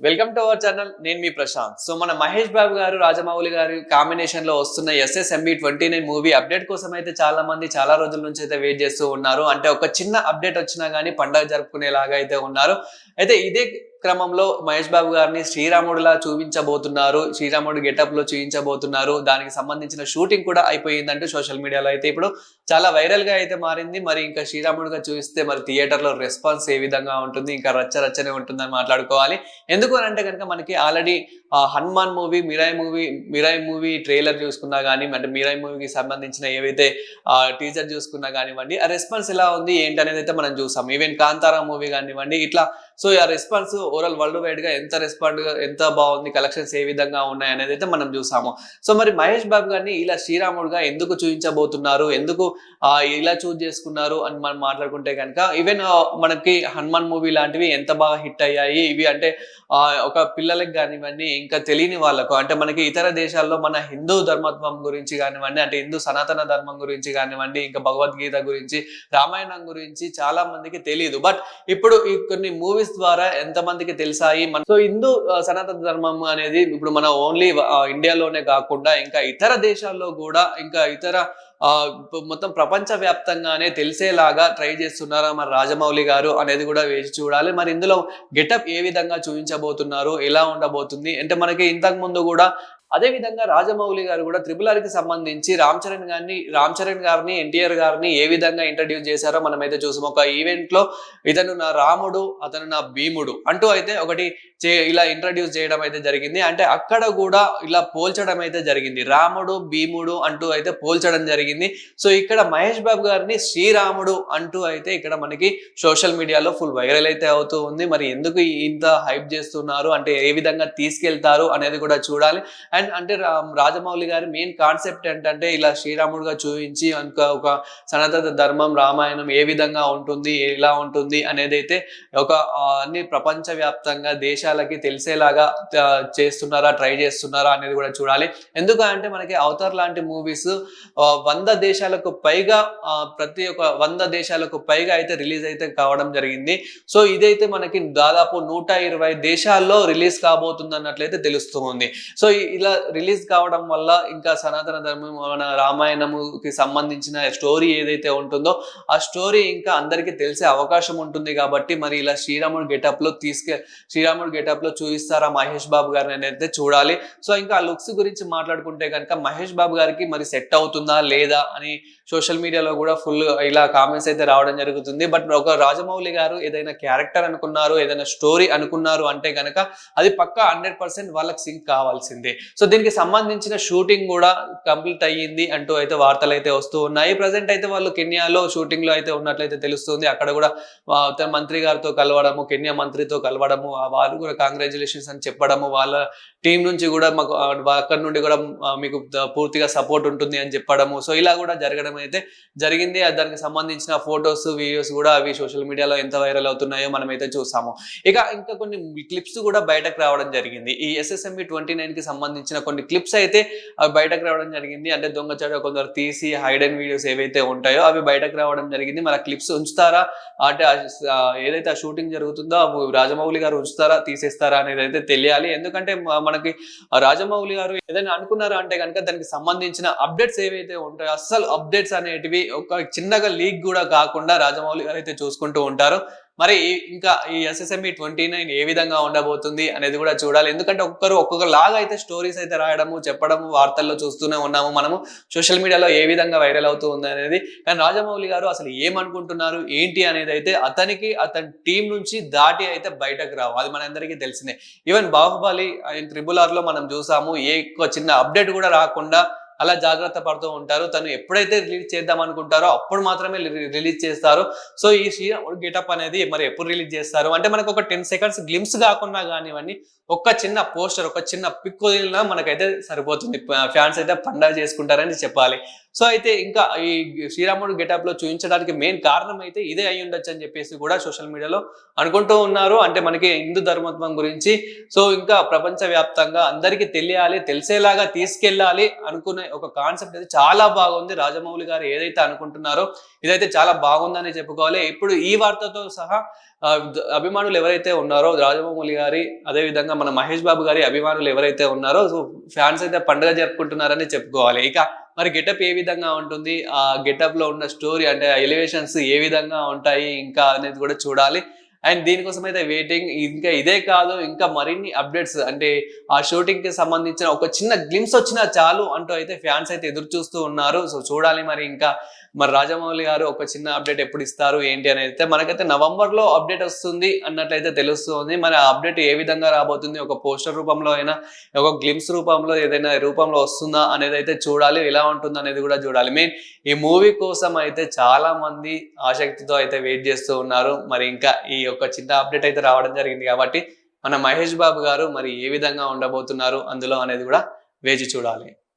Welcome to our channel. నేను మీ Prashanth. So మన మహేష్ బాబు గారు, రాజమౌళి గారి కాంబినేషన్ లో వస్తున్న SSMB29 మూవీ అప్డేట్ కోసం అయితే చాలా మంది చాలా రోజుల నుంచి అయితే వెయిట్ చేస్తూ ఉన్నారు. అంటే ఒక చిన్న అప్డేట్ వచ్చినా గానీ పండగ జరుపుకునేలాగా అయితే ఉన్నారు. అయితే ఇదే క్రమంలో మహేష్ బాబు గారిని శ్రీరాముడిలా చూపించబోతున్నారు. శ్రీరాముడు గెటప్ లో చూపించబోతున్నారు. దానికి సంబంధించిన షూటింగ్ కూడా అయిపోయిందంటూ సోషల్ మీడియాలో అయితే ఇప్పుడు చాలా వైరల్ గా అయితే మారింది. మరి ఇంకా శ్రీరాముడిగా చూపిస్తే మరి థియేటర్ లో రెస్పాన్స్ ఏ విధంగా ఉంటుంది, ఇంకా రచ్చ రచ్చనే ఉంటుందని మాట్లాడుకోవాలి. ఎందుకు అని అంటే కనుక మనకి already Hanuman movie, Mirai movie trailer చూసుకున్నా కానీ, అంటే మిరాయి మూవీకి సంబంధించిన ఏవైతే టీజర్ చూసుకున్నా కానివ్వండి, ఆ రెస్పాన్స్ ఎలా ఉంది ఏంటి అనేది అయితే మనం చూసాం. ఈవెన్ కాంతారా మూవీ కానివ్వండి, ఇట్లా సో ఆ రెస్పాన్స్ ఓవరాల్ వరల్డ్ వైడ్ గా ఎంత బాగుంది, కలెక్షన్స్ ఏ విధంగా ఉన్నాయి అనేది అయితే మనం చూసాము. సో మరి మహేష్ బాబు గారిని ఇలా శ్రీరాముడుగా ఎందుకు చూపించబోతున్నారు, ఎందుకు ఇలా చూజ్ చేసుకున్నారు అని మనం మాట్లాడుకుంటే కనుక, ఈవెన్ మనకి హనుమాన్ మూవీ లాంటివి ఎంత బాగా హిట్ అయ్యాయి. ఇవి అంటే ఒక పిల్లలకి కానివ్వండి, ఇంకా తెలియని వాళ్ళకు, అంటే మనకి ఇతర దేశాల్లో మన హిందూ ధర్మత్వం గురించి కానివ్వండి, అంటే హిందూ సనాతన ధర్మం గురించి కానివ్వండి, ఇంకా భగవద్గీత గురించి, రామాయణం గురించి చాలా మందికి తెలియదు. బట్ ఇప్పుడు ఈ కొన్ని మూవీస్ ద్వారా ఎంత మందికి తెలిసాయి. సో హిందూ సనాతన ధర్మం అనేది ఇప్పుడు మన ఓన్లీ ఇండియాలోనే కాకుండా ఇంకా ఇతర దేశాల్లో కూడా, ఇంకా ఇతర మొత్తం ప్రపంచ వ్యాప్తంగానే తెలిసేలాగా ట్రై చేస్తున్నారా మరి రాజమౌళి గారు అనేది కూడా వేచి చూడాలి. మరి ఇందులో గెటప్ ఏ విధంగా చూపించబోతున్నారు, ఎలా ఉండబోతుంది అంటే మనకి ఇంతకు ముందు కూడా అదే విధంగా రాజమౌళి గారు కూడా RRR కి సంబంధించి రామ్ చరణ్ గారిని ఎన్టీఆర్ గారిని ఏ విధంగా ఇంట్రడ్యూస్ చేశారో మనం అయితే చూసాం. ఒక ఈవెంట్ లో ఇతను నా రాముడు, అతను నా భీముడు అంటూ అయితే ఒకటి ఇలా ఇంట్రడ్యూస్ చేయడం అయితే జరిగింది. అంటే అక్కడ కూడా ఇలా పోల్చడం అయితే జరిగింది. రాముడు భీముడు అంటూ అయితే పోల్చడం జరిగింది. సో ఇక్కడ మహేష్ బాబు గారిని శ్రీరాముడు అంటూ అయితే ఇక్కడ మనకి సోషల్ మీడియాలో ఫుల్ వైరల్ అయితే అవుతూ ఉంది. మరి ఎందుకు ఇంత హైప్ చేస్తున్నారు, అంటే ఏ విధంగా తీసుకెళ్తారు అనేది కూడా చూడాలి. అండ్ అంటే రాజమౌళి గారి మెయిన్ కాన్సెప్ట్ ఏంటంటే ఇలా శ్రీరాముడుగా చూపించి ఒక సనాతన ధర్మం, రామాయణం ఏ విధంగా ఉంటుంది, ఎలా ఉంటుంది అనేది అయితే ఒక అన్ని ప్రపంచ వ్యాప్తంగా దేశాలకి తెలిసేలాగా ట్రై చేస్తున్నారా అనేది కూడా చూడాలి. ఎందుకంటే మనకి అవతార్ లాంటి మూవీస్ 100 దేశాలకు పైగా ప్రతి ఒక్క 100 దేశాలకు పైగా అయితే రిలీజ్ అయితే కావడం జరిగింది. సో ఇదైతే మనకి దాదాపు 120 దేశాల్లో రిలీజ్ కాబోతుంది అన్నట్లయితే తెలుస్తుంది. సో ఇలా రిలీజ్ కావడం వల్ల ఇంకా సనాతన ధర్మం, మన రామాయణముకి సంబంధించిన స్టోరీ ఏదైతే ఉంటుందో ఆ స్టోరీ ఇంకా అందరికీ తెలిసే అవకాశం ఉంటుంది. కాబట్టి మరి ఇలా శ్రీరాముడు గెటప్ లో చూపిస్తారా మహేష్ బాబు గారిని అయితే చూడాలి. సో ఇంకా ఆ లుక్స్ గురించి మాట్లాడుకుంటే కనుక మహేష్ బాబు గారికి మరి సెట్ అవుతుందా లేదా అని సోషల్ మీడియాలో కూడా ఫుల్ ఇలా కామెంట్స్ అయితే రావడం జరుగుతుంది. బట్ ఒక రాజమౌళి గారు ఏదైనా క్యారెక్టర్ అనుకున్నారు, ఏదైనా స్టోరీ అనుకున్నారు అంటే కనుక అది పక్కా 100% వాళ్ళకి సింక్ కావాల్సిందే. సో దీనికి సంబంధించిన షూటింగ్ కూడా కంప్లీట్ అయ్యింది అంటూ అయితే వార్తలు అయితే వస్తూ ఉన్నాయి. ప్రజెంట్ అయితే వాళ్ళు కెన్యాలో షూటింగ్ లో అయితే ఉన్నట్లయితే తెలుస్తుంది. అక్కడ కూడా మంత్రి గారితో కలవడము, కెన్యా మంత్రితో కలవడము, వాళ్ళు కూడా కాంగ్రాచులేషన్స్ అని చెప్పడము, వాళ్ళ టీం నుంచి కూడా మాకు అక్కడ నుండి కూడా మీకు పూర్తిగా సపోర్ట్ ఉంటుంది అని చెప్పడము. సో ఇలా కూడా జరగడం అయితే జరిగింది. దానికి సంబంధించిన ఫొటోస్, వీడియోస్ కూడా అవి సోషల్ మీడియాలో ఎంత వైరల్ అవుతున్నాయో మనం అయితే చూసాము. ఇంకా కొన్ని క్లిప్స్ కూడా బయటకు రావడం జరిగింది. ఈ SSMB29 కి సంబంధించిన కొన్ని క్లిప్స్ అయితే బయటకు రావడం జరిగింది. అంటే దొంగచాటుగా కొందరు తీసి హైడెన్ వీడియోస్ ఏవైతే ఉంటాయో అవి బయటకు రావడం జరిగింది. మరి క్లిప్స్ ఉంచుతారా, అంటే ఏదైతే ఆ షూటింగ్ జరుగుతుందో రాజమౌళి గారు ఉంచుతారా, తీసేస్తారా అనేది అయితే తెలియాలి. ఎందుకంటే మనకి రాజమౌళి గారు ఏదైనా అనుకున్నారా అంటే కనుక దానికి సంబంధించిన అప్డేట్స్ ఏవైతే ఉంటాయో అస్సలు అప్డేట్స్ అనేటివి ఒక చిన్నగా లీక్ కూడా కాకుండా రాజమౌళి గారు అయితే చూసుకుంటూ ఉంటారు. మరి ఇంకా ఈ SSMB29 ఏ విధంగా ఉండబోతుంది అనేది కూడా చూడాలి. ఎందుకంటే ఒక్కొక్క లాగా అయితే స్టోరీస్ అయితే రాయడము, చెప్పడము, వార్తల్లో చూస్తూనే ఉన్నాము మనము. సోషల్ మీడియాలో ఏ విధంగా వైరల్ అవుతూ ఉంది అనేది. కానీ రాజమౌళి గారు అసలు ఏమనుకుంటున్నారు ఏంటి అనేది అయితే అతని టీం నుంచి దాటి అయితే బయటకు రావు. అది మనందరికీ తెలిసిందే. ఈవెన్ బాహుబలి RRR లో మనం చూసాము, చిన్న అప్డేట్ కూడా రాకుండా అలా జాగ్రత్త పడుతూ ఉంటారు. తను ఎప్పుడైతే రిలీజ్ చేద్దాం అనుకుంటారో అప్పుడు మాత్రమే రిలీజ్ చేస్తారు. సో ఈ శ్రీరాముడు గెటప్ అనేది మరి ఎప్పుడు రిలీజ్ చేస్తారు అంటే మనకు ఒక 10 సెకండ్స్ గ్లిమ్స్ కాకుండా కానివ్వండి, ఒక చిన్న పోస్టర్, ఒక చిన్న పిక్ వదిలినా మనకైతే సరిపోతుంది. ఫ్యాన్స్ అయితే పండగ చేసుకుంటారని చెప్పాలి. సో అయితే ఇంకా ఈ శ్రీరాముడు గెటప్ లో చూపించడానికి మెయిన్ కారణం అయితే ఇదే అయి ఉండొచ్చు అని చెప్పేసి కూడా సోషల్ మీడియాలో అనుకుంటూ ఉన్నారు. అంటే మనకి హిందూ ధర్మత్వం గురించి సో ఇంకా ప్రపంచ వ్యాప్తంగా అందరికీ తెలిసేలాగా తీసుకెళ్ళాలి అనుకునే ఒక కాన్సెప్ట్ అయితే చాలా బాగుంది. రాజమౌళి గారు ఏదైతే అనుకుంటున్నారో ఇదైతే చాలా బాగుందని చెప్పుకోవాలి. ఇప్పుడు ఈ వార్తతో సహా అభిమానులు ఎవరైతే ఉన్నారో రాజమౌళి గారి, అదే విధంగా మన మహేష్ బాబు గారి అభిమానులు ఎవరైతే ఉన్నారో సో ఫ్యాన్స్ అయితే పండుగ జరుపుకుంటున్నారని చెప్పుకోవాలి. ఇక మరి గెటప్ ఏ విధంగా ఉంటుంది, ఆ గెటప్ లో ఉన్న స్టోరీ అంటే ఎలివేషన్స్ ఏ విధంగా ఉంటాయి ఇంకా అనేది కూడా చూడాలి. అండ్ దీనికోసం అయితే వెయిటింగ్. ఇంకా ఇదే కాదు, ఇంకా మరిన్ని అప్డేట్స్ అంటే ఆ షూటింగ్ కి సంబంధించిన ఒక చిన్న గ్లిమ్స్ వచ్చినా చాలు అంటూ అయితే ఫ్యాన్స్ అయితే ఎదురు చూస్తూ ఉన్నారు. సో చూడాలి మరి ఇంకా మరి రాజమౌళి గారు ఒక చిన్న అప్డేట్ ఎప్పుడు ఇస్తారు ఏంటి అనేది. అయితే మనకైతే నవంబర్ లో అప్డేట్ వస్తుంది అన్నట్లయితే తెలుస్తుంది. మరి ఆ అప్డేట్ ఏ విధంగా రాబోతుంది, ఒక పోస్టర్ రూపంలో అయినా ఒక గ్లిమ్స్ రూపంలో ఏదైనా రూపంలో వస్తుందా అనేది అయితే చూడాలి. ఎలా ఉంటుంది అనేది కూడా చూడాలి. మెయిన్ ఈ మూవీ కోసం అయితే చాలా మంది ఆసక్తితో అయితే వెయిట్ చేస్తూ ఉన్నారు. మరి ఇంకా ఈ ఒక చిన్న అప్డేట్ అయితే రావడం జరిగింది కాబట్టి మన మహేష్ బాబు గారు మరి ఏ విధంగా ఉండబోతున్నారు అందులో అనేది కూడా వేచి చూడాలి.